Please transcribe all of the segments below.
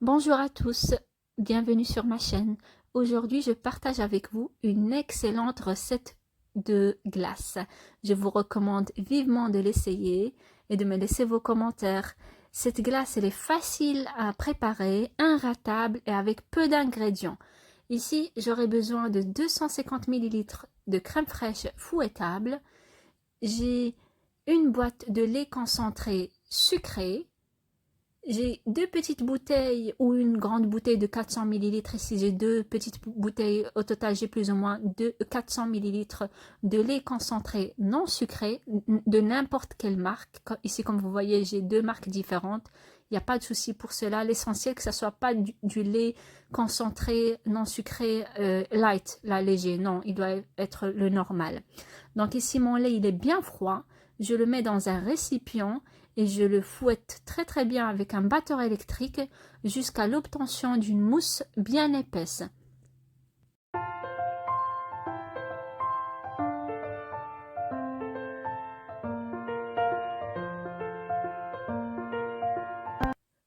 Bonjour à tous, bienvenue sur ma chaîne. Aujourd'hui, je partage avec vous une excellente recette de glace. Je vous recommande vivement de l'essayer et de me laisser vos commentaires. Cette glace, elle est facile à préparer, inratable et avec peu d'ingrédients. Ici, j'aurai besoin de 250 ml de crème fraîche fouettable. J'ai une boîte de lait concentré sucré. J'ai deux petites bouteilles ou une grande bouteille de 400 millilitres. Ici, j'ai deux petites bouteilles. Au total, j'ai plus ou moins 400 millilitres de lait concentré non sucré de n'importe quelle marque. Ici, comme vous voyez, j'ai deux marques différentes. Il n'y a pas de souci pour cela. L'essentiel, que ce ne soit pas du lait concentré non sucré light, là, léger. Non, il doit être le normal. Donc ici, mon lait, il est bien froid. Je le mets dans un récipient et je le fouette très très bien avec un batteur électrique jusqu'à l'obtention d'une mousse bien épaisse.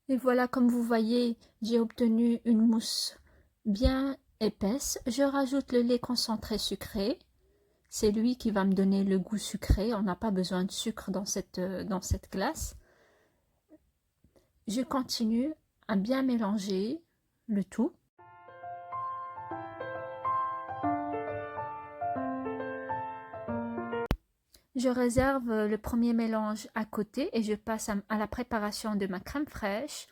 Et voilà, comme vous voyez, j'ai obtenu une mousse bien épaisse. Je rajoute le lait concentré sucré. C'est lui qui va me donner le goût sucré. On n'a pas besoin de sucre dans cette glace. Je continue à bien mélanger le tout. Je réserve le premier mélange à côté et je passe à la préparation de ma crème fraîche.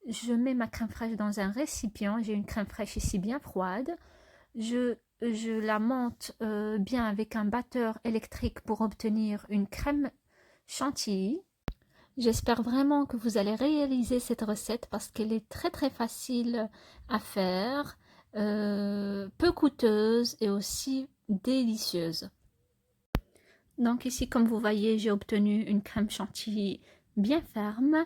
Je mets ma crème fraîche dans un récipient. J'ai une crème fraîche ici bien froide. Je la monte bien avec un batteur électrique pour obtenir une crème chantilly. J'espère vraiment que vous allez réaliser cette recette parce qu'elle est très très facile à faire, peu coûteuse et aussi délicieuse. Donc ici, comme vous voyez, j'ai obtenu une crème chantilly bien ferme.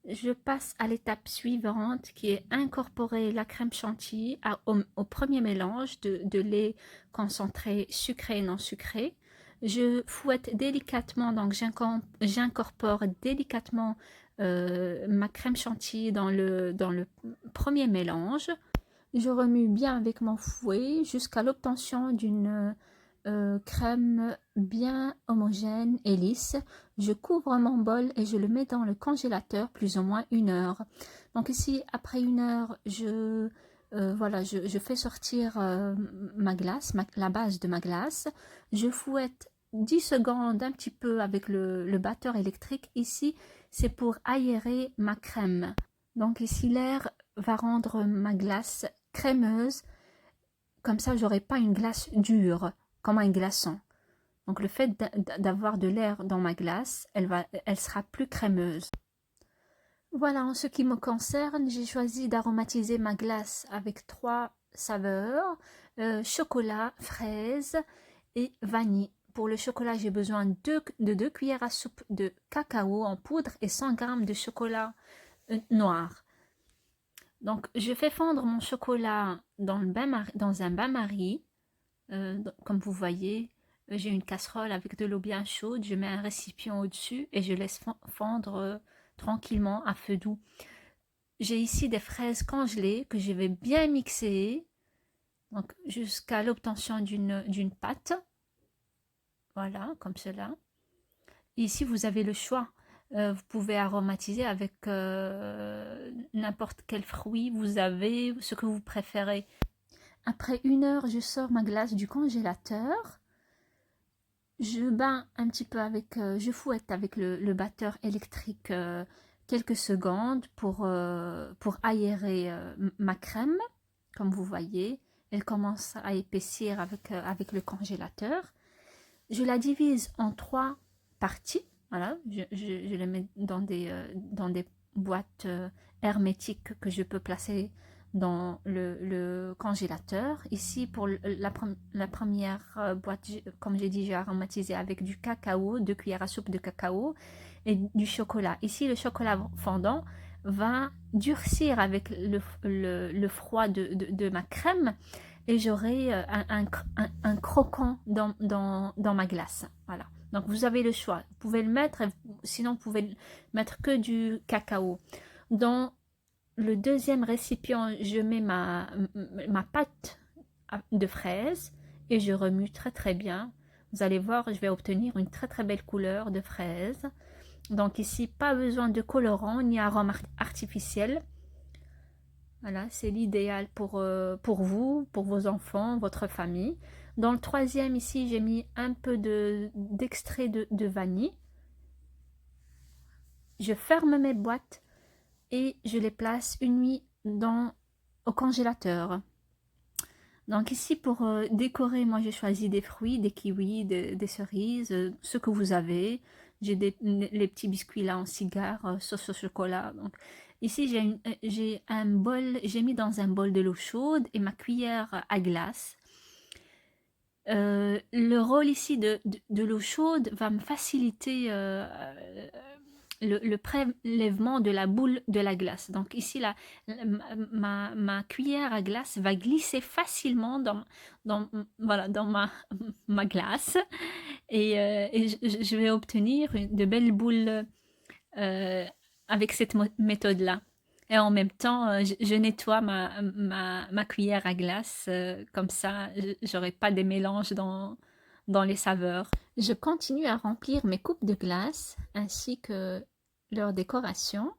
Je passe à l'étape suivante qui est incorporer la crème chantilly au premier mélange de lait concentré sucré et non sucré. Je fouette délicatement, donc j'incorpore délicatement ma crème chantilly dans le premier mélange. Je remue bien avec mon fouet jusqu'à l'obtention d'une crème bien homogène et lisse. Je couvre mon bol et je le mets dans le congélateur plus ou moins 1 heure. Donc ici, après 1 heure, voilà, je fais sortir ma glace, la base de ma glace. Je fouette 10 secondes un petit peu avec le batteur électrique. Ici, c'est pour aérer ma crème. Donc ici, l'air va rendre ma glace crémeuse. Comme ça, j'aurai pas une glace dure comme un glaçon. Donc le fait d'avoir de l'air dans ma glace, elle sera plus crémeuse. Voilà, en ce qui me concerne, j'ai choisi d'aromatiser ma glace avec 3 saveurs, chocolat, fraise et vanille. Pour le chocolat, j'ai besoin de 2 cuillères à soupe de cacao en poudre et 100 g de chocolat noir. Donc, je fais fondre mon chocolat dans un bain-marie. Comme vous voyez, j'ai une casserole avec de l'eau bien chaude. Je mets un récipient au-dessus et je laisse fondre tranquillement à feu doux. J'ai ici des fraises congelées que je vais bien mixer donc jusqu'à l'obtention d'une pâte. Voilà, comme cela. Ici, vous avez le choix. Vous pouvez aromatiser avec n'importe quel fruit vous avez, ce que vous préférez. Après 1 heure, je sors ma glace du congélateur. Je bats un petit peu je fouette avec le batteur électrique quelques secondes pour aérer ma crème. Comme vous voyez, elle commence à épaissir avec le congélateur. Je la divise en 3 parties. Voilà, je les mets dans des boîtes hermétiques que je peux placer dans le congélateur. Ici, pour la première boîte, comme j'ai dit, j'ai aromatisé avec du cacao, 2 cuillères à soupe de cacao et du chocolat. Ici, le chocolat fondant va durcir avec le froid de ma crème et j'aurai un croquant dans ma glace. Voilà. Donc, vous avez le choix. Vous pouvez le mettre, sinon vous pouvez mettre que du cacao. Dans le deuxième récipient, je mets ma pâte de fraise et je remue très très bien. Vous allez voir, je vais obtenir une très très belle couleur de fraise. Donc ici, pas besoin de colorant ni arôme artificiel. Voilà, c'est l'idéal pour vous, pour vos enfants, votre famille. Dans le troisième, ici, j'ai mis un peu d'extrait de vanille. Je ferme mes boîtes et je les place une nuit au congélateur. Donc ici, pour décorer, moi j'ai choisi des fruits, des kiwis, des cerises, ce que vous avez. J'ai les petits biscuits là en cigare, sauce au chocolat. Donc ici, j'ai un bol, j'ai mis dans un bol de l'eau chaude et ma cuillère à glace. Le rôle ici de l'eau chaude va me faciliter le prélèvement de la boule de la glace. Donc ici, ma cuillère à glace va glisser facilement voilà, dans ma glace et je vais obtenir de belles boules euh, avec cette méthode-là. Et en même temps, je nettoie ma cuillère à glace, comme ça, j'aurai pas des mélanges dans les saveurs. Je continue à remplir mes coupes de glace ainsi que leur décoration.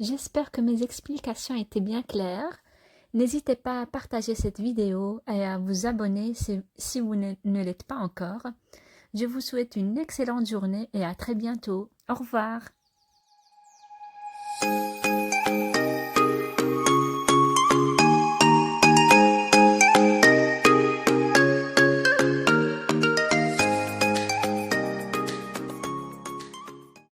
J'espère que mes explications étaient bien claires. N'hésitez pas à partager cette vidéo et à vous abonner si vous ne l'êtes pas encore. Je vous souhaite une excellente journée et à très bientôt. Au revoir.